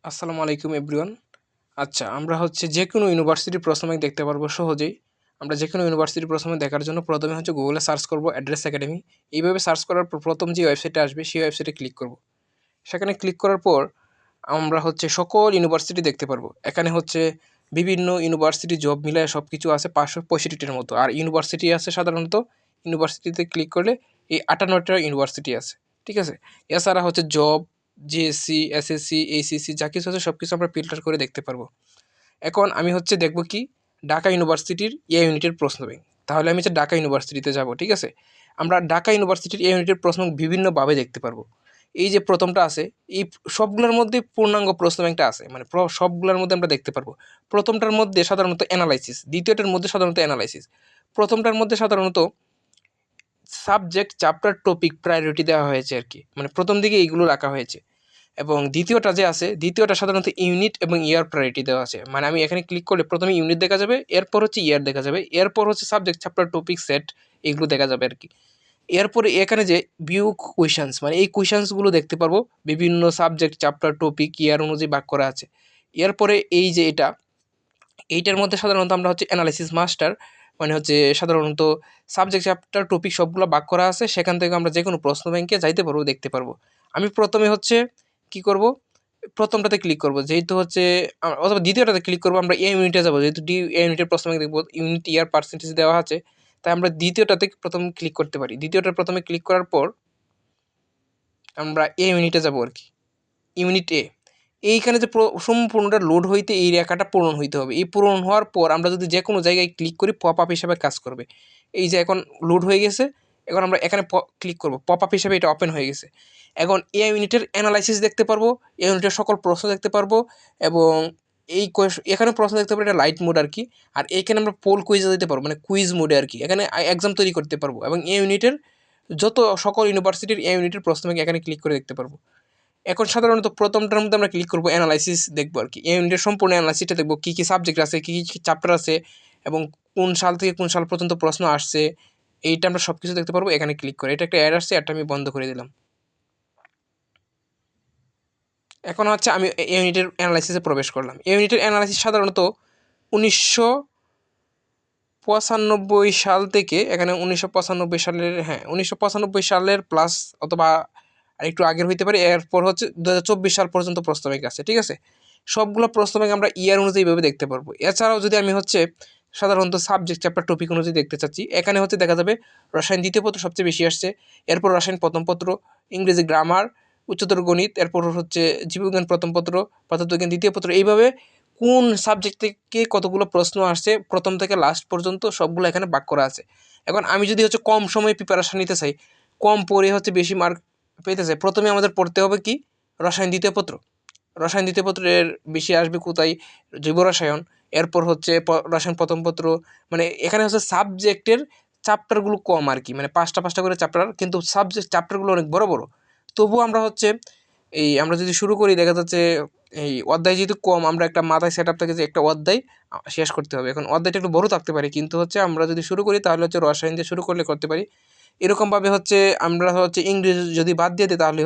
আসসালামু আলাইকুম এভরিওয়ান। আচ্ছা, আমরা যেকোনো ইউনিভার্সিটির প্রশ্ন ব্যাংক দেখতে পারবো সহজেই। আমরা যেকোনো ইউনিভার্সিটির প্রশ্ন ব্যাংক দেখার জন্য প্রথমে গুগলে সার্চ করব অ্যাড্রেস একাডেমি। এইভাবে সার্চ করার পর প্রথম যে ওয়েবসাইটটা আসবে সেই ওয়েবসাইটে ক্লিক করব। সেখানে ক্লিক করার পর আমরা সকল ইউনিভার্সিটি দেখতে পারবো। এখানে বিভিন্ন ইউনিভার্সিটি জব মিলায় সব কিছু আছে 565টার মতো। আর ইউনিভার্সিটি আছে সাধারণত ইউনিভার্সিটিতে ক্লিক করলে এই 58টা ইউনিভার্সিটি আছে। ঠিক আছে? এছাড়া জব, জিএসসি, এসএসসি, এইচএসসি যা কিছু আছে সব কিছু আমরা ফিল্টার করে দেখতে পারবো। এখন আমি দেখব কি ঢাকা ইউনিভার্সিটির এ ইউনিটের প্রশ্ন ব্যাংক। তাহলে আমি ঢাকা ইউনিভার্সিটিতে যাব। ঠিক আছে? আমরা ঢাকা ইউনিভার্সিটির এ ইউনিটের প্রশ্ন বিভিন্নভাবে দেখতে পারবো। এই যে প্রথমটা আছে, এই সবগুলোর মধ্যে পূর্ণাঙ্গ প্রশ্ন ব্যাংকটা আছে, মানে সবগুলোর মধ্যে আমরা দেখতে পারবো। প্রথমটার মধ্যে সাধারণত অ্যানালাইসিস, দ্বিতীয়টার মধ্যে সাধারণত অ্যানালাইসিস, প্রথমটার মধ্যে সাধারণত সাবজেক্ট, চ্যাপ্টার, টপিক প্রায়োরিটি দেওয়া হয়েছে আর কি, মানে প্রথম দিকে এইগুলো রাখা হয়েছে। এবং দ্বিতীয়টা যে আছে, দ্বিতীয়টা সাধারণত ইউনিট এবং ইয়ার প্রায়োরিটি দেওয়া আছে। মানে আমি এখানে ক্লিক করলে প্রথমে ইউনিট দেখা যাবে, এরপর ইয়ার দেখা যাবে, এরপর সাবজেক্ট, চ্যাপ্টার, টপিক, সেট এগুলো দেখা যাবে আর কি। এরপরে এখানে যে ভিউ কোয়েশনস, মানে এই কোয়েশনসগুলো দেখতে পারবো, বিভিন্ন সাবজেক্ট, চ্যাপ্টার, টপিক, ইয়ার অনুযায়ী ভাগ করা আছে। এরপরে এই যে এইটার মধ্যে সাধারণত আমরা অ্যানালাইসিস মাস্টার, মানে সাধারণত সাবজেক্ট, চ্যাপ্টার, টপিক সবগুলো ভাগ করা আছে। সেখান থেকে আমরা যে কোনো প্রশ্ন ব্যাংকে যাইতে পারবো, দেখতে পারবো। আমি প্রথমে কি করব, প্রথমটাতে ক্লিক করব, যেহেতু অথবা দ্বিতীয়টাতে ক্লিক করবো। আমরা এ ইউনিটে যাবো, যেহেতু এ ইউনিটের প্রশ্ন ব্যাংক দেখবো, ইউনিট ইয়ার পার্সেন্টেজ দেওয়া আছে, তাই আমরা দ্বিতীয়টাতে প্রথম ক্লিক করতে পারি। দ্বিতীয়টার প্রথমে ক্লিক করার পর আমরা এ ইউনিটে যাবো আর কি। ইউনিট এ, এইখানে যে সম্পূর্ণটা লোড হইতে এই রেখাটা পূরণ হইতে হবে। এই পূরণ হওয়ার পর আমরা যদি যে কোনো জায়গায় ক্লিক করি, পপ আপ হিসাবে কাজ করবে। এই যে এখন লোড হয়ে গেছে, এখন আমরা এখানে ক্লিক করব, পপ আপ হিসাবে এটা ওপেন হয়ে গেছে। এখন এ ইউনিটের অ্যানালাইসিস দেখতে পারবো, এ ইউনিটের সকল প্রশ্ন দেখতে পারবো, এবং এখানে প্রশ্ন দেখতে পারবো, এটা লাইট মোড আর কি। আর এইখানে আমরা পোল কুইজে দিতে পারবো, মানে কুইজ মোডে আর কি। এখানে এক্সাম তৈরি করতে পারবো, এবং এ ইউনিটের সকল ইউনিভার্সিটির এ ইউনিটের প্রশ্ন এখানে ক্লিক করে দেখতে পারবো। এখন সাধারণত প্রথমটার মধ্যে আমরা ক্লিক করবো, অ্যানালাইসিস দেখবো আর কি। এই ইউনিটের সম্পূর্ণ অ্যানালাইসিসটা দেখবো, কী কী সাবজেক্ট আছে, কী কী চ্যাপ্টার আছে, এবং কোন সাল থেকে কোন সাল পর্যন্ত প্রশ্ন আসছে, এইটা আমরা সব কিছু দেখতে পারবো এখানে ক্লিক করে। এটা একটা অ্যাড আসছে, এটা আমি বন্ধ করে দিলাম। এখন আমি এই ইউনিটের অ্যানালাইসিসে প্রবেশ করলাম। এই ইউনিটের অ্যানালাইসিস সাধারণত 1995 সাল থেকে, এখানে 1995 সালের, হ্যাঁ 1995 সালের প্লাস, অথবা আর একটু আগের হইতে পারে। এরপর 2024 সাল পর্যন্ত প্রশ্ন ব্যাংক আছে। ঠিক আছে? সবগুলো প্রশ্ন ব্যাংক আমরা ইয়ার অনুযায়ী এইভাবে দেখতে পারবো। এছাড়াও যদি আমি সাধারণত সাবজেক্ট, চ্যাপ্টার, টপিক অনুযায়ী দেখতে চাচ্ছি, এখানে দেখা যাবে রসায়ন দ্বিতীয় পত্র সবচেয়ে বেশি আসছে, এরপর রসায়ন প্রথম পত্র, ইংরেজি গ্রামার, উচ্চতর গণিত, এরপর জীববিজ্ঞান প্রথম পত্র, পদার্থবিজ্ঞান দ্বিতীয় পত্র। এইভাবে কোন সাবজেক্ট থেকে কতগুলো প্রশ্ন আসছে প্রথম থেকে লাস্ট পর্যন্ত সবগুলো এখানে ভাগ করা আছে। এখন আমি যদি কম সময়ে প্রিপারেশান নিতে চাই, কম পড়ে বেশি মার্ক পেতে চাই, প্রথমে আমাদের পড়তে হবে কি, রসায়ন দ্বিতীয় পত্র। রসায়ন দ্বিতীয় পত্রের বেশি আসবে কোথায়, জৈব রসায়ন, এরপর রসায়ন প্রথম পত্র। মানে এখানে সাবজেক্টের চ্যাপ্টারগুলো কম আর কি, মানে 5টা 5টা করে চ্যাপ্টার, কিন্তু সাবজেক্ট চ্যাপ্টারগুলো অনেক বড় বড়। তবুও আমরা আমরা যদি শুরু করি, দেখা যাচ্ছে এই অধ্যায় যেহেতু কম, আমরা একটা মাথায় সেট আপ থাকে যে একটা অধ্যায় শেষ করতে হবে। এখন অধ্যায়টা একটু বড় থাকতে পারে, কিন্তু আমরা যদি শুরু করি তাহলে রসায়ন দিয়ে শুরু করলে করতে পারি। এরকমভাবে আমরা ইংরেজি যদি বাদ দিয়ে দিই, তাহলে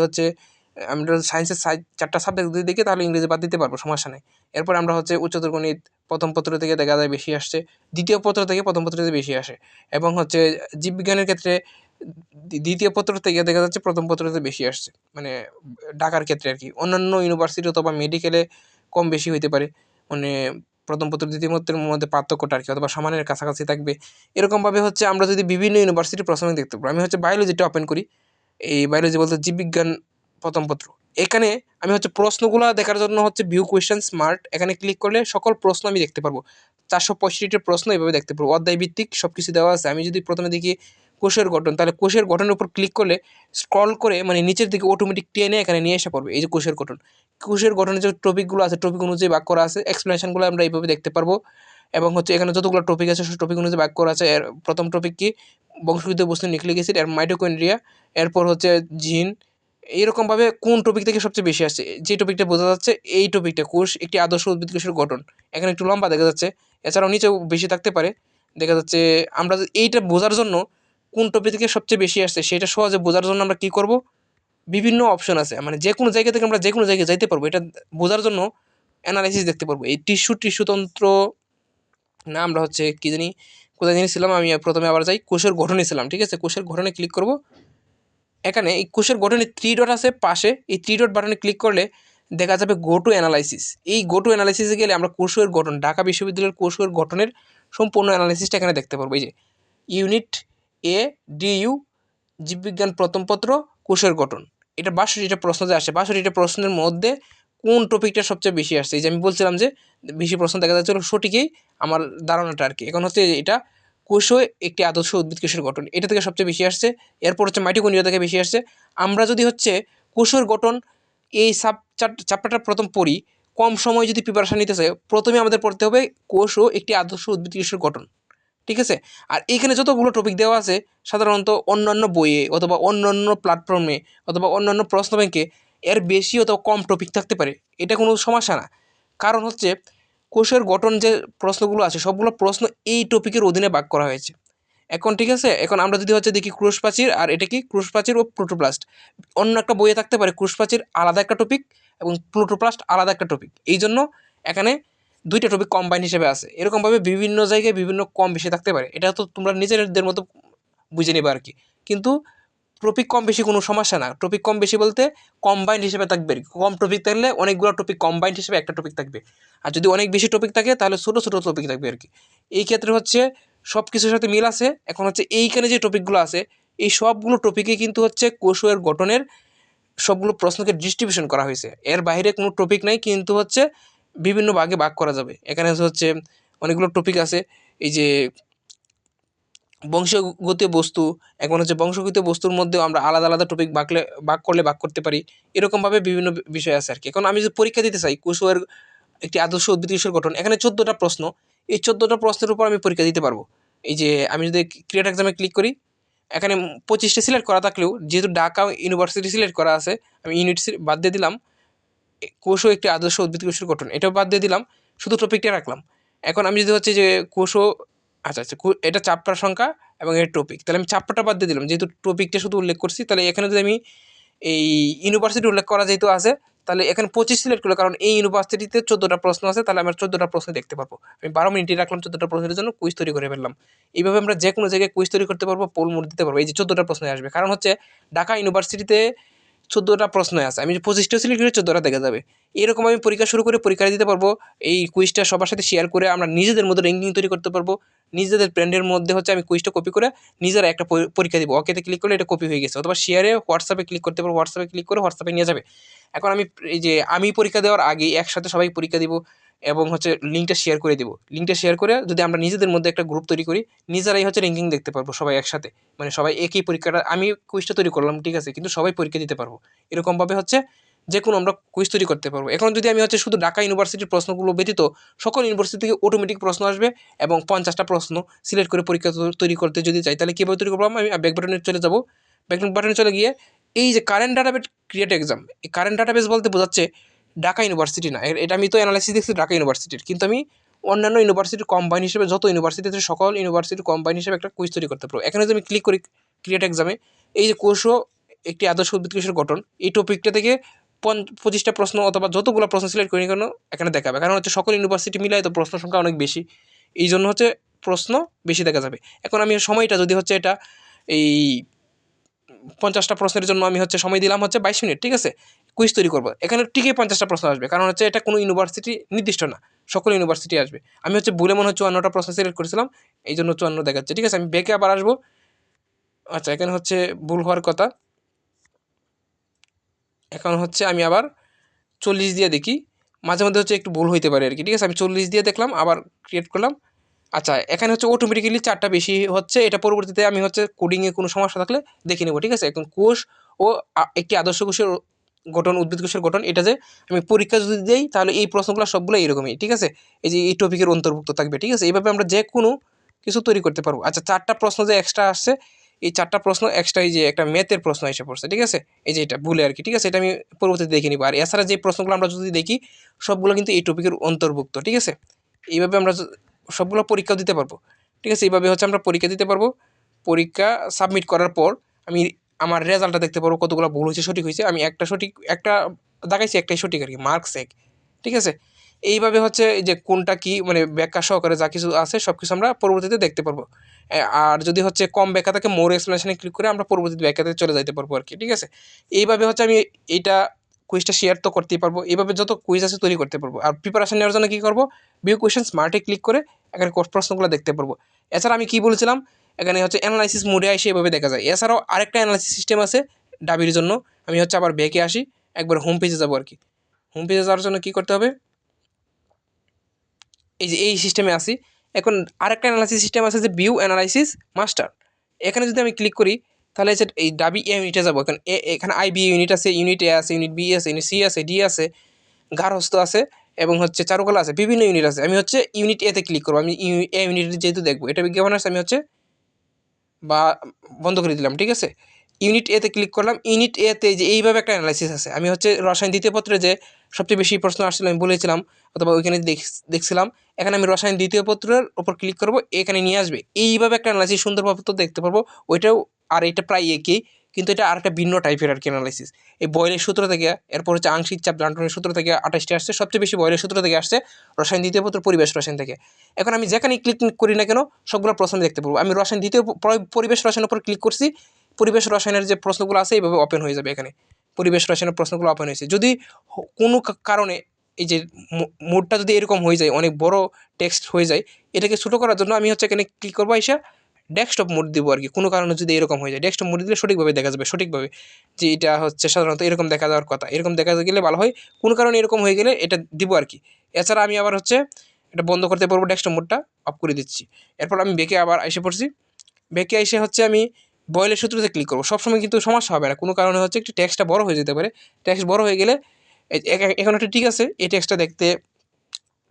আমরা সায়েন্সের 4টা সাবজেক্ট যদি দেখি, তাহলে ইংরেজি বাদ দিতে পারবো, সমস্যা নেই। এরপর আমরা উচ্চতর গণিত প্রথম পত্র থেকে দেখা যায় বেশি আসছে, দ্বিতীয় পত্র থেকে প্রথম পত্র থেকে বেশি আসে, এবং জীববিজ্ঞানের ক্ষেত্রে দ্বিতীয় পত্র থেকে দেখা যাচ্ছে প্রথম পত্রতে বেশি আসছে, মানে ঢাকার ক্ষেত্রে আর কি। অন্যান্য ইউনিভার্সিটি অথবা মেডিকেলে কম বেশি হইতে পারে, মানে প্রথম পত্র দ্বিতীয় পত্রের মধ্যে পার্থক্যটা আর কি, অথবা সমানের কাছাকাছি থাকবে। এরকমভাবে আমরা যদি বিভিন্ন ইউনিভার্সিটির প্রশ্ন দেখতে পাবো। আমি বায়োলজিটা ওপেন করি, এই বায়োলজি বলতে জীববিজ্ঞান প্রথম পত্র। এখানে আমি প্রশ্নগুলো দেখার জন্য ভিউ কোয়েশ্চেন স্মার্ট, এখানে ক্লিক করলে সকল প্রশ্ন আমি দেখতে পারবো। 465টির প্রশ্ন এভাবে দেখতে পারবো, অধ্যায় ভিত্তিক সব কিছু দেওয়া আছে। আমি যদি প্রথমে দেখি কোষের গঠন, তাহলে কোষের গঠনের উপর ক্লিক করলে স্ক্রল করে, মানে নিচের দিকে অটোমেটিক টেনে এখানে নিয়ে এসে পড়বে। এই যে কোষের গঠন, কোষের গঠনের যে টপিকগুলো আছে, টপিক অনুযায়ী ভাগ করা আছে, এক্সপ্লেনেশনগুলো আমরা এইভাবে দেখতে পারবো। এবং এখানে যতগুলো টপিক আছে সব টপিক অনুযায়ী ভাগ করা আছে। এর প্রথম টপিক কি, বংশগত বস্তু নিউক্লিক অ্যাসিড, এর মাইটোকন্ড্রিয়া, এরপর জিন। এইরকমভাবে কোন টপিক থেকে সবচেয়ে বেশি আসছে, যে টপিকটা বোঝা যাচ্ছে এই টপিকটা, কোষ একটি আদর্শ উদ্ভিদ কোষের গঠন, এখানে একটু লম্বা দেখা যাচ্ছে। এছাড়াও নিচেও বেশি থাকতে পারে, দেখা যাচ্ছে। আমরা এইটা বোঝার জন্য কোন টপিক থেকে সবচেয়ে বেশি আসছে সেটা সহজে বোঝার জন্য আমরা কি করব, বিভিন্ন অপশন আছে, মানে যে কোনো জায়গা থেকে আমরা যে কোনো জায়গায় যাইতে পারবো। এটা বোঝার জন্য অ্যানালাইসিস দেখতে পারবো। এই টিস্যুতন্ত্র না, আমরা হচ্ছে কী জানি কোথায় ছিলাম, আমি প্রথমে আবার যাই, কোষের গঠনে ছিলাম, ঠিক আছে। কোষের গঠনে ক্লিক করব। এখানে এই কোষের গঠনে 3 ডট আছে পাশে, এই 3 ডট বাটনে ক্লিক করলে দেখা যাবে গো টু অ্যানালাইসিস। এই গো টু অ্যানালাইসিসে গেলে আমরা কোষের গঠন, ঢাকা বিশ্ববিদ্যালয়ের কোষের গঠনের সম্পূর্ণ অ্যানালাইসিসটা এখানে দেখতে পারবো। এই যে ইউনিট এ ডিইউ জীববিজ্ঞান প্রথম পত্র কোষের গঠন, এটা 62টা প্রশ্ন যে আসে, 62টা প্রশ্নের মধ্যে কোন টপিকটা সবচেয়ে বেশি আসছে। এই যে আমি বলছিলাম যে বেশি প্রশ্ন দেখা যাচ্ছিল, সঠিকই আমার ধারণাটা আর কি। এখন হচ্ছে এটা কোষও একটি আদর্শ উদ্ভিদ কোষের গঠন, এটা থেকে সবচেয়ে বেশি আসছে। এরপর হচ্ছে মাইটোকন্ড্রিয়া থেকে বেশি আসছে। আমরা যদি হচ্ছে কোষের গঠন এই চ্যাপ্টারটা প্রথম পড়ি, কম সময় যদি প্রিপারেশন নিতে চাই, প্রথমে আমাদের পড়তে হবে কোষও একটি আদর্শ উদ্ভিদ কোষের গঠন, ঠিক আছে। আর এইখানে যতগুলো টপিক দেওয়া আছে সাধারণত অন্যান্য বইয়ে অথবা অন্যান্য প্ল্যাটফর্মে অথবা অন্যান্য প্রশ্ন ব্যাংকে এর বেশি অথবা কম টপিক থাকতে পারে, এটা কোনো সমস্যা না। কারণ হচ্ছে কোষের গঠন যে প্রশ্নগুলো আছে সবগুলো প্রশ্ন এই টপিকের অধীনে ভাগ করা হয়েছে। এখন ঠিক আছে, এখন আমরা যদি হচ্ছে দেখি ক্রুশ প্রাচীর, আর এটা কি ক্রুশ প্রাচীর ও প্লুটোপ্লাস্ট, অন্য একটা বইয়ে থাকতে পারে ক্রুশ প্রাচীর আলাদা একটা টপিক এবং প্লুটোপ্লাস্ট আলাদা একটা টপিক, এই জন্য এখানে দুইটা টপিক কম্বাইন হিসেবে আছে। এরকমভাবে বিভিন্ন জায়গায় বিভিন্ন কম বেশি থাকতে পারে, এটা তো তোমরা নিজেদের মতো বুঝে নেবে আর কি। কিন্তু টপিক কম বেশি কোনো সমস্যা না, টপিক কম বেশি বলতে কম্বাইন্ড হিসেবে থাকবে আর কি। কম টপিক থাকলে অনেকগুলো টপিক কম্বাইন্ড হিসেবে একটা টপিক থাকবে, আর যদি অনেক বেশি টপিক থাকে তাহলে ছোটো ছোটো টপিক থাকবে আর কি। এই ক্ষেত্রে হচ্ছে সব কিছুর সাথে মিল আছে। এখন হচ্ছে এইখানে যে টপিকগুলো আছে এই সবগুলো টপিকে কিন্তু হচ্ছে কোষের গঠনের সবগুলো প্রশ্নকে ডিস্ট্রিবিউশন করা হয়েছে, এর বাইরে কোনো টপিক নাই, কিন্তু হচ্ছে বিভিন্ন ভাগে ভাগ করা যাবে। এখানে হচ্ছে অনেকগুলো টপিক আছে, এই যে বংশগতীয় বস্তু, এখন হচ্ছে বংশগতীয় বস্তুর মধ্যেও আমরা আলাদা আলাদা টপিক ভাগ করতে পারি, এরকমভাবে বিভিন্ন বিষয় আছে আর কি। এখন আমি যদি পরীক্ষা দিতে চাই কোষের একটি আদর্শ উদ্ভিদ কোষের গঠন, এখানে 14টা প্রশ্ন, এই 14টা প্রশ্নের উপর আমি পরীক্ষা দিতে পারবো। এই যে আমি যদি ক্রিয়েট এক্সামে ক্লিক করি, এখানে 25টা সিলেক্ট করা থাকলেও যেহেতু ঢাকা ইউনিভার্সিটি সিলেক্ট করা আছে, আমি ইউনিট বাদ দিয়ে দিলাম, কোষও একটি আদর্শ উদ্ভিদ কোষের গঠন এটাও বাদ দিয়ে দিলাম, শুধু টপিকটা রাখলাম। এখন আমি যদি হচ্ছে যে কোষও, আচ্ছা আচ্ছা, এটা চ্যাপ্টার সংখ্যা এবং এর টপিক, তাহলে আমি চ্যাপ্টারটা বাদ দিয়ে দিলাম যেহেতু টপিকটা শুধু উল্লেখ করছি। তাহলে এখানে যদি আমি এই ইউনিভার্সিটি উল্লেখ করা যেহেতু আছে, তাহলে এখানে 25 সিলেক্ট করলো, কারণ এই ইউনিভার্সিটিতে 14টা প্রশ্ন আছে, তাহলে আমার 14টা প্রশ্ন দেখতে পারবো। আমি 12 মিনিটই রাখলাম 14টা প্রশ্নের জন্য, কুইজ তৈরি করে ফেললাম। এইভাবে আমরা যে কোনো জায়গায় কুইজ তৈরি করতে পারবো, পোল মোড দিতে পারবো। এই যে 14টা প্রশ্ন আসবে, কারণ হচ্ছে ঢাকা ইউনিভার্সিটিতে 14টা প্রশ্ন আছে, আমি যদি 25টা সিলেক্ট করি 14টা দেখা যাবে। এরকম আমি পরীক্ষা শুরু করে পরীক্ষা দিতে পারবো। এই কুইজটা সবার সাথে শেয়ার করে আমরা নিজেদের মধ্যে র্যাঙ্কিং তৈরি করতে পারবো। নিজেদের ব্র্যান্ডের মধ্যে হচ্ছে আমি কুইজটা কপি করে নিজেরা একটা পরীক্ষা দিব, ওকেতে ক্লিক করলে এটা কপি হয়ে গেছে, অথবা শেয়ারে হোয়াটসঅ্যাপে ক্লিক করতে পারবো, হোয়াটসঅ্যাপে ক্লিক করে হোয়াটসঅ্যাপে নিয়ে যাবে। এখন আমি এই যে আমি পরীক্ষা দেওয়ার আগে একসাথে সবাই পরীক্ষা দিব এবং হচ্ছে লিঙ্কটা শেয়ার করে দিব। লিঙ্কটা শেয়ার করে যদি আমরা নিজেদের মধ্যে একটা গ্রুপ তৈরি করি, নিজেরাই হচ্ছে র্যাঙ্কিং দেখতে পারবো সবাই একসাথে, মানে সবাই একই পরীক্ষাটা, আমি কুইজটা তৈরি করলাম ঠিক আছে, কিন্তু সবাই পরীক্ষা দিতে পারবো। এরকমভাবে হচ্ছে যে কোনো আমরা কুইজ তৈরি করতে পারবো। এখন যদি আমি হচ্ছে শুধু ঢাকা ইউনিভার্সিটির প্রশ্নগুলো ব্যতীত সকল ইউনিভার্সিটি থেকে অটোমেটিক প্রশ্ন আসবে এবং 50টা প্রশ্ন সিলেক্ট করে পরীক্ষা তৈরি করতে যদি চাই, তাহলে কীভাবে তৈরি করবো? আমি ব্যাক বাটনে চলে যাবো। ব্যাক বাটনে চলে গিয়ে এই যে কারেন্ট ডাটাবেস ক্রিয়েট এক্সাম, এই কারেন্ট ডাটাবেস বলতে বোঝাচ্ছে ঢাকা ইউনিভার্সিটি না, এটা আমি তো অ্যানালাইসিস দেখছি ঢাকা ইউনিভার্সিটির, কিন্তু আমি অন্যান্য ইউনিভার্সিটির কম্বাইন হিসেবে যত ইউনিভার্সিটিতে সকল ইউনিভার্সিটির কম্বাইন হিসেবে একটা কুইজ তৈরি করতে পারবো। এখানে যদি আমি ক্লিক করি ক্রিয়েট এক্সামে, এই যে কোষও একটি আদর্শ উদ্ভিদ কোষের গঠন, এই টপিকটা থেকে 25টা প্রশ্ন অথবা যতগুলো প্রশ্ন সিলেক্ট করি কেন এখানে দেখাবে, কারণ হচ্ছে সকল ইউনিভার্সিটি মিলাই তো প্রশ্ন সংখ্যা অনেক বেশি, এই জন্য হচ্ছে প্রশ্ন বেশি দেখা যাবে। এখন আমি সময়টা যদি হচ্ছে এটা এই 50টা প্রশ্নের জন্য আমি হচ্ছে সময় দিলাম হচ্ছে 22 মিনিট, ঠিক আছে। কুইজ তৈরি করবো, এখানে ঠিকই 50টা প্রশ্ন আসবে, কারণ হচ্ছে এটা কোনো ইউনিভার্সিটি নির্দিষ্ট না, সকল ইউনিভার্সিটি আসবে। আমি হচ্ছে ভুলে মনে হচ্ছে 54টা প্রশ্ন সিলেক্ট করেছিলাম, এই জন্য 54 দেখাচ্ছে, ঠিক আছে। আমি ব্যাকে আবার আসবো। আচ্ছা, এখানে হচ্ছে ভুল হওয়ার কথা, এখন হচ্ছে আমি আবার 40 দিয়ে দেখি, মাঝে মধ্যে হচ্ছে একটু ভুল হইতে পারে আর কি, ঠিক আছে। আমি 40 দিয়ে দেখলাম, আবার ক্রিয়েট করলাম। আচ্ছা, এখানে হচ্ছে অটোমেটিক্যালি 4টা বেশি হচ্ছে, এটা পরবর্তীতে আমি হচ্ছে কোডিংয়ে কোনো সমস্যা থাকলে দেখে নেবো, ঠিক আছে। এখন কোষ ও একটি আদর্শ কোষের গঠন, উদ্ভিদ কোষের গঠন, এটা যে আমি পরীক্ষা যদি দিই তাহলে এই প্রশ্নগুলো সবগুলো এরকমই, ঠিক আছে। এই যে এই টপিকের অন্তর্ভুক্ত থাকবে, ঠিক আছে। এইভাবে আমরা যে কোনো কিছু তৈরি করতে পারবো। আচ্ছা, 4টা প্রশ্ন যে এক্সট্রা আসছে, এই 4টা প্রশ্ন এক্সট্রা, এই যে একটা ম্যাথের প্রশ্ন এসে পড়ছে, ঠিক আছে। এই যে এটা ভুলে আর কি, ঠিক আছে, এটা আমি পরবর্তীতে দেখে নিবো। আর এছাড়া যে প্রশ্নগুলো আমরা যদি দেখি সবগুলো কিন্তু এই টপিকের অন্তর্ভুক্ত, ঠিক আছে। এইভাবে আমরা সবগুলো পরীক্ষাও দিতে পারবো, ঠিক আছে। এইভাবে হচ্ছে আমরা পরীক্ষা দিতে পারবো। পরীক্ষা সাবমিট করার পর আমি আমার রেজাল্টটা দেখতে পারবো কতগুলো ভুল হয়েছে সঠিক হয়েছে। আমি একটা দেখাইছি, একটাই সঠিক আর কি, মার্কস 1। ঠিক আছে, এইভাবে হচ্ছে এই যে কোনটা কি মানে ব্যাখ্যা সহকারে যা কিছু আছে সব কিছু আমরা পরবর্তীতে দেখতে পারবো। আর যদি হচ্ছে কম ব্যাখ্যা থাকে মোর এক্সপ্লেনেশনে ক্লিক করে আমরা পরবর্তী ব্যাখ্যাতে চলে যাইতে পারবো আর কি। ঠিক আছে, এইভাবে হচ্ছে আমি এইটা কুইজটা শেয়ার তো করতেই পারবো, এইভাবে যত কুইজ আছে তৈরি করতে পারবো। আর প্রিপারেশন নেওয়ার জন্য কী করবো, ভিউ কোয়েশ্চেন স্মার্টে ক্লিক করে এখানে প্রশ্নগুলো দেখতে পারবো। এছাড়া আমি কি বলেছিলাম, এখানে হচ্ছে অ্যানালাইসিস মোডে আসে এভাবে দেখা যায়। এছাড়াও আরেকটা অ্যানালাইসিস সিস্টেম আছে ডাবির জন্য। আমি হচ্ছে আবার ব্যাকে আসি, একবার হোম পেজে যাবো আর কি। হোম পেজে যাওয়ার জন্য কী করতে হবে, এই যে এই সিস্টেমে আসি। এখন আরেকটা অ্যানালাইসিস সিস্টেম আছে যে ভিউ অ্যানালাইসিস মাস্টার। এখানে যদি আমি ক্লিক করি তাহলে হচ্ছে এই ডাবি এ ইউনিটে যাবো। এখানে আইবি ইউনিট আছে, ইউনিট এ আছে, ইউনিট বি আছে, ইউনিট সি আছে, ডি আছে, গার্হস্থ্য আছে এবং হচ্ছে চারুকলা আছে, বিভিন্ন ইউনিট আছে। আমি হচ্ছে ইউনিট এতে ক্লিক করবো। আমি এ ইউনিট যেহেতু দেখবো, এটা বিজ্ঞাপন আছে, আমি হচ্ছে বা বন্ধ করে দিলাম। ঠিক আছে, ইউনিট এতে ক্লিক করলাম। ইউনিট এতে যে এইভাবে একটা অ্যানালাইসিস আছে। আমি হচ্ছে রসায়ন দ্বিতীয় পত্রে যে সবচেয়ে বেশি প্রশ্ন আসছিল আমি বলেছিলাম, অথবা ওইখানে দেখছিলাম। এখানে আমি রসায়ন দ্বিতীয় পত্রের ওপর ক্লিক করব, এখানে নিয়ে আসবে। এইভাবে একটা অ্যানালাইসিস সুন্দরভাবে তো দেখতে পারবো। ওইটাও আর এটা প্রায় একই, কিন্তু এটা আরেকটা ভিন্ন টাইপের আর কি অ্যানালাইসিস। এই বয়েলের সূত্র থেকে, এরপর হচ্ছে আংশিক চাপ ডাল্টনের সূত্র থেকে 28টি আসছে। সবচেয়ে বেশি বয়েলের সূত্র থেকে আসছে, রসায়ন দ্বিতীয় পত্র পরিবেশ রসায়ন থেকে। এখন আমি যেখানে ক্লিক করি না কেন সবগুলো প্রশ্ন দেখতে পারবো। আমি রসায়ন দ্বিতীয় পরিবেশ রসায়নের উপর ক্লিক করছি, পরিবেশ রসায়নের যে প্রশ্নগুলো আছে এইভাবে ওপেন হয়ে যাবে। এখানে পরিবেশ রসায়নের প্রশ্নগুলো ওপেন হয়েছে। যদি কোনো কারণে এই যে মোডটা যদি এরকম হয়ে যায়, অনেক বড় টেক্সট হয়ে যায়, এটাকে ছোটো করার জন্য আমি হচ্ছে এখানে ক্লিক করবো, এসে ডেস্কটপ মোড দিব আর কি। কোনো কারণে যদি এরকম হয়ে যায়, ডেস্কটপ মোড দিলে সঠিকভাবে দেখা যাবে, সঠিকভাবে যে এটা হচ্ছে সাধারণত এরকম দেখা যাওয়ার কথা, এরকম দেখা গেলে ভালো হয়। কোনো কারণে এরকম হয়ে গেলে এটা দিব আর কি। এছাড়া আমি আবার হচ্ছে এটা বন্ধ করতে পারবো, ডেস্কটপ মোডটা অফ করে দিচ্ছি। এরপর আমি বেঁকে আবার এসে পড়ছি। বেঁকে এসে হচ্ছে আমি বয়েলের সূত্রতে ক্লিক করবো। সবসময় কিন্তু সমস্যা হবে না, কোনো কারণে হচ্ছে একটু টেক্সটটা বড় হয়ে যেতে পারে। টেক্সট বড় হয়ে গেলে এখন একটা ঠিক আছে, এই টেক্সটটা দেখতে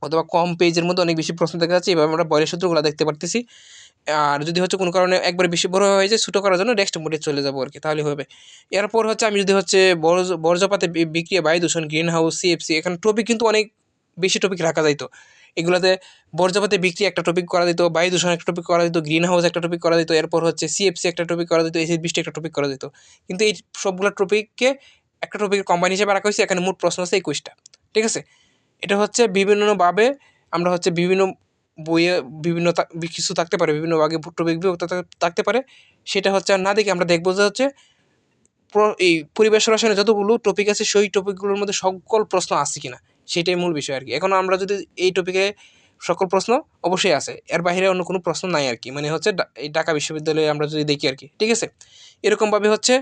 অথবা কম পেজের মধ্যে অনেক বেশি প্রশ্ন দেখা যাচ্ছে, এভাবে আমরা বয়েলের সূত্রগুলো দেখতে পারতেছি। আর যদি হচ্ছে কোনো কারণে একবারে বেশি বড় হয়ে যায়, ছোটো করার জন্য ডেস্কটপ মোডে চলে যাবো আর কি, তাহলে হবে। এরপর হচ্ছে আমি যদি হচ্ছে বর্জ্যপাতে বিক্রিয়া, বায়ু দূষণ, গ্রিন হাউস, সিএফসি, এখানে টপিক কিন্তু অনেক বেশি টপিক রাখা যাইতো। এগুলোতে বর্জ্যপাতে বিক্রি একটা টপিক করা দিত, বায়ু দূষণ একটা টপিক করা দিত, গ্রিন হাউস একটা টপিক করা দিত, এরপর হচ্ছে সিএফসি একটা টপিক করা দিত, এসিড বৃষ্টি একটা টপিক করা দিত। কিন্তু এই সবগুলো টপিককে একটা টপিকের কম্বাইন হিসেবে রাখা হয়েছে। এখানে মোট প্রশ্ন আছে 21টা। ঠিক আছে, এটা হচ্ছে বিভিন্নভাবে আমরা হচ্ছে বিভিন্ন বইয়ে বিভিন্ন কিছু থাকতে পারে, বিভিন্ন ভাগে টপিক থাকতে পারে। সেটা হচ্ছে আর না দেখে আমরা দেখবো যে হচ্ছে এই পরিবেশ রসায়নে যতগুলো টপিক আছে সেই টপিকগুলোর মধ্যে সকল প্রশ্ন আছে কিনা, সেটাই মূল বিষয় আর কি। এখন আমরা যদি এই টপিকে সকল প্রশ্ন অবশ্যই আছে, এর বাইরে অন্য কোনো প্রশ্ন নাই আর কি, মানে হচ্ছে এই ঢাকা বিশ্ববিদ্যালয়ে আমরা যদি দেখি আর কি। ঠিক আছে, এরকমভাবে হচ্ছে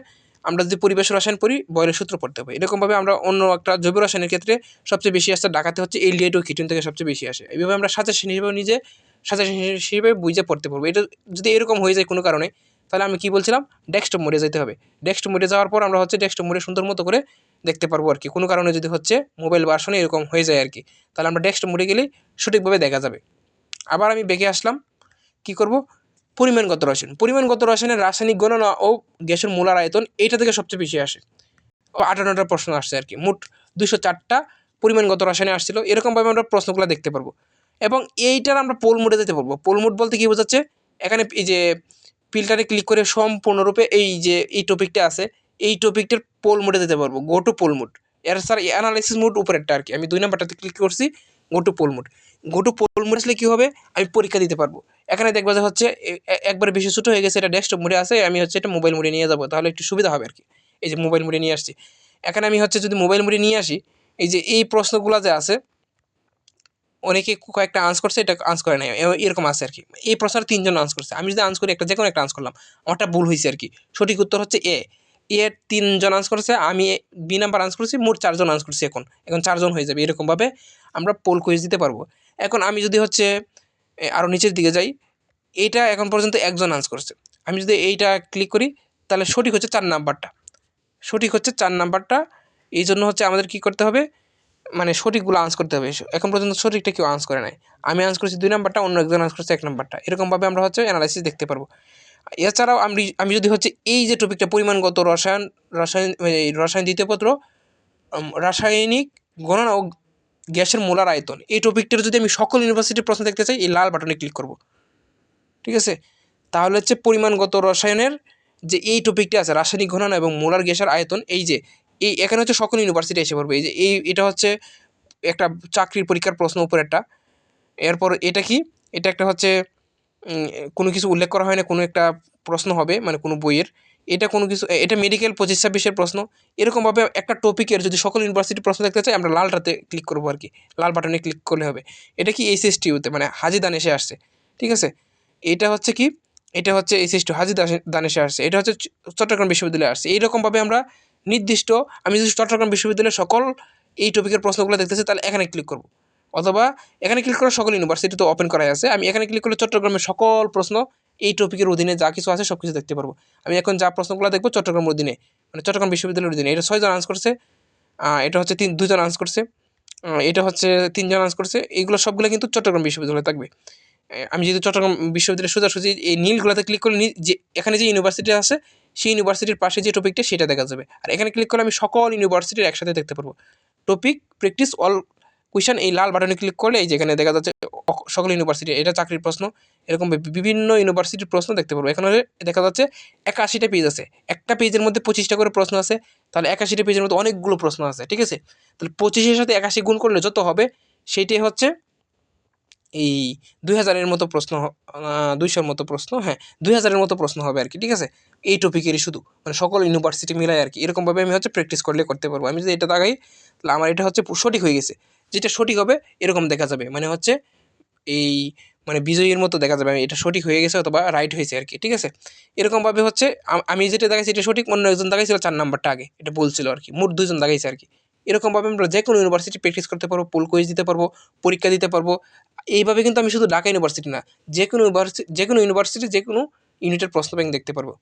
আমরা যদি পরিবেশ রসায়ন পড়ি, বয়েলের সূত্র পড়তে হবে। এরকমভাবে আমরা অন্য একটা জৈব রসায়নের ক্ষেত্রে সবচেয়ে বেশি আসছে ঢাকাতে হচ্ছে এলডিআইট ও কিটিন থেকে সবচেয়ে বেশি আসে। এইভাবে আমরা সাজেশন হিসেবে সাজেশন হিসেবে বুঝে পড়তে পারবো। এটা যদি এরকম হয়ে যায় কোনো কারণে, তাহলে আমি কি বলছিলাম, ডেস্কটপ মোডে যেতে হবে। ডেস্কটপ মোডে যাওয়ার পর আমরা হচ্ছে ডেস্কটপ মোডে সুন্দর মতো করে দেখতে পারবো আর কি। কোনো কারণে যদি হচ্ছে মোবাইল ভার্সনে এরকম হয়ে যায় আর কি, তাহলে আমরা ডেস্কটপ মোডে গেলেই সঠিকভাবে দেখা যাবে। আবার আমি বেঁকে আসলাম, কি করব, পরিমাণগত রসায়ন। পরিমাণগত রসায়নের রাসায়নিক গণনা ও গ্যাসের মোলার আয়তন এইটা থেকে সবচেয়ে বেশি আসে। ও 58টা প্রশ্ন আসছে আর কি, মোট 204টা পরিমাণগত রসায়নে আসছিল। এরকমভাবে আমরা প্রশ্নগুলো দেখতে পারবো। এবং এইটার আমরা পোল মোডে যেতে পারবো। পোল মোড বলতে কী বোঝাচ্ছে, এখানে এই যে ফিল্টারে ক্লিক করে সম্পূর্ণরূপে এই যে এই টপিকটা আছে, এই টপিকটার পোল মোডে যেতে পারবো, গো টু পোল মোড। এর স্যার অ্যানালাইসিস মোড উপরেরটা আর কি, আমি 2 নাম্বারটাতে ক্লিক করছি, go to pole mode. Go to pole mode আসলে কী হবে, আমি পরীক্ষা দিতে পারবো। এখানে দেখবো যে হচ্ছে একবারে বেশি ছোটো হয়ে গেছে, এটা ডেস্কটপ মোডে আছে, আমি হচ্ছে এটা মোবাইল মোডে নিয়ে যাবো, তাহলে একটু সুবিধা হবে আর কি। এই যে মোবাইল মোডে নিয়ে আসছি। এখানে আমি হচ্ছে যদি মোবাইল মোডে নিয়ে আসি, এই যে এই প্রশ্নগুলো যে আছে, অনেকে কয়েকটা আন্স করছে, এটা আন্স করে নাই, এরকম আছে আর কি। এই প্রশ্নের 3জন আন্স করছে, আমি যদি আন্স করি একটা, যে কোনো একটা আন্স করলাম, আমারটা ভুল হয়েছে আর কি। সঠিক উত্তর হচ্ছে এ। এর 3জন আন্স করেছে, আমি বি নাম্বার আন্স করছি, মোট 4জন আন্স করছি। এখন 4জন হয়ে যাবে। এরকমভাবে আমরা পোল কুইজ দিতে পারবো। এখন আমি যদি হচ্ছে আরও নিচের দিকে যাই, এইটা এখন পর্যন্ত 1জন আন্স করছে। আমি যদি এইটা ক্লিক করি, তাহলে সঠিক হচ্ছে 4 নাম্বারটা, সঠিক হচ্ছে 4 নাম্বারটা। এই জন্য হচ্ছে আমাদের কী করতে হবে, মানে সঠিকগুলো আন্স করতে হবে। এখন পর্যন্ত সঠিকটা কেউ আন্স করে নাই। আমি আন্স করছি 2 নাম্বারটা, অন্য একজন আন্স করছে 1 নাম্বারটা। এরকমভাবে আমরা হচ্ছে অ্যানালাইসিস দেখতে পারবো। এছাড়াও আমি যদি হচ্ছে এই যে টপিকটা পরিমাণগত রসায়ন দ্বিতীয় পত্র, রাসায়নিক গণনা ও গ্যাসের মোলার আয়তন, এই টপিকটার যদি আমি সকল ইউনিভার্সিটির প্রশ্ন দেখতে চাই, এই লাল বাটনে ক্লিক করব। ঠিক আছে, তাহলে হচ্ছে পরিমাণগত রসায়নের যে এই টপিকটা আছে রাসায়নিক ঘননা এবং মোলার গ্যাসের আয়তন, এই এখানে হচ্ছে সকল ইউনিভার্সিটি এসে পড়বে। এটা হচ্ছে একটা চাকরির পরীক্ষার প্রশ্ন উপরেরটা। এরপর এটা কি, এটা একটা হচ্ছে কোনো কিছু উল্লেখ করা হয় না, কোনো একটা প্রশ্ন হবে মানে কোনো বইয়ের, এটা কোনো কিছু, এটা মেডিকেল 25-26-এর প্রশ্ন। এরকমভাবে একটা টপিকের যদি সকল ইউনিভার্সিটির প্রশ্ন দেখতে চাই আমরা লালটাতে ক্লিক করবো আর কি, লাল বাটনে ক্লিক করলে হবে। এটা কি SSTUতে মানে হাজী দানেশে আসছে, ঠিক আছে। এটা হচ্ছে কি, এটা হচ্ছে SSTU হাজী দানেশে আসছে, এটা হচ্ছে চট্টগ্রাম বিশ্ববিদ্যালয়ে আসছে। এইরকমভাবে আমরা নির্দিষ্ট, আমি যদি চট্টগ্রাম বিশ্ববিদ্যালয়ের সকল এই টপিকের প্রশ্নগুলো দেখতে চাই তাহলে এখানে ক্লিক করবো, অথবা এখানে ক্লিক করে সকল ইউনিভার্সিটি তো ওপেন করাই আছে, আমি এখানে ক্লিক করলে চট্টগ্রামের সকল প্রশ্ন এই টপিকের অধীনে যা কিছু আছে সব কিছু দেখতে পারবো। আমি এখন যা প্রশ্নগুলো দেখবো চট্টগ্রামের অধীনে, মানে চট্টগ্রাম বিশ্ববিদ্যালয়ের অধীনে। এটা 6 জন আনসার করছে, এটা হচ্ছে 2 জন আনসার করছে, এটা হচ্ছে 3 জন আনসার করছে। এইগুলো সবগুলো কিন্তু চট্টগ্রাম বিশ্ববিদ্যালয়ে থাকবে। আমি যদি চট্টগ্রাম বিশ্ববিদ্যালয়ের সোজাসুজি এই নীলগুলোতে ক্লিক করলে যে এখানে যে ইউনিভার্সিটি আছে সেই ইউনিভার্সিটির পাশে যে টপিকটা সেটা দেখা যাবে। আর এখানে ক্লিক করলে আমি সকল ইউনিভার্সিটির একসাথে দেখতে পারবো। টপিক প্র্যাকটিস অল কুয়েশন, এই লাল বাটনে ক্লিক করলে এই যেখানে দেখা যাচ্ছে সকল ইউনিভার্সিটি, এটা চাকরির প্রশ্ন, এরকম বিভিন্ন ইউনিভার্সিটির প্রশ্ন দেখতে পারবো। এখানে দেখা যাচ্ছে 81টা পেজ আছে, একটা পেজের মধ্যে 25টা করে প্রশ্ন আছে, তাহলে 81টা পেজের মধ্যে অনেকগুলো প্রশ্ন আছে, ঠিক আছে। তাহলে 25-এর সাথে 81 গুণ করলে যত হবে সেইটাই হচ্ছে এই 2000-এর মতো প্রশ্ন, 200-র মতো প্রশ্ন, হ্যাঁ 2000-এর মতো প্রশ্ন হবে আর কি, ঠিক আছে। এই টপিকেরই শুধু মানে সকল ইউনিভার্সিটি মিলাই আর কি, এরকমভাবে আমি হচ্ছে প্র্যাকটিস করলে করতে পারবো। আমি যদি এটা দাগাই তাহলে আমার এটা হচ্ছে সঠিক হয়ে গেছে, যেটা সঠিক হবে এরকম দেখা যাবে, মানে হচ্ছে এই মানে বিজয়ীর মতো দেখা যাবে এটা সঠিক হয়ে গেছে অথবা রাইট হয়েছে আর কি, ঠিক আছে। এরকমভাবে হচ্ছে আমি যেটা দেখাইছি এটা সঠিক, অন্য একজন দেখাইছিল 4 নাম্বারটা আগে, এটা বলছিল আর কি, মোট 2 জন দেখাইছে আর কি। এরকমভাবে আমরা যে কোনো ইউনিভার্সিটি প্র্যাকটিস করতে পারবো, পোল কুইজ দিতে পারবো, পরীক্ষা দিতে পারবো। এইভাবে কিন্তু আমি শুধু ঢাকা ইউনিভার্সিটি না, যে কোনো ইউনিভার্সিটি যে কোনো ইউনিটের প্রশ্ন ব্যাংক দেখতে পারবো।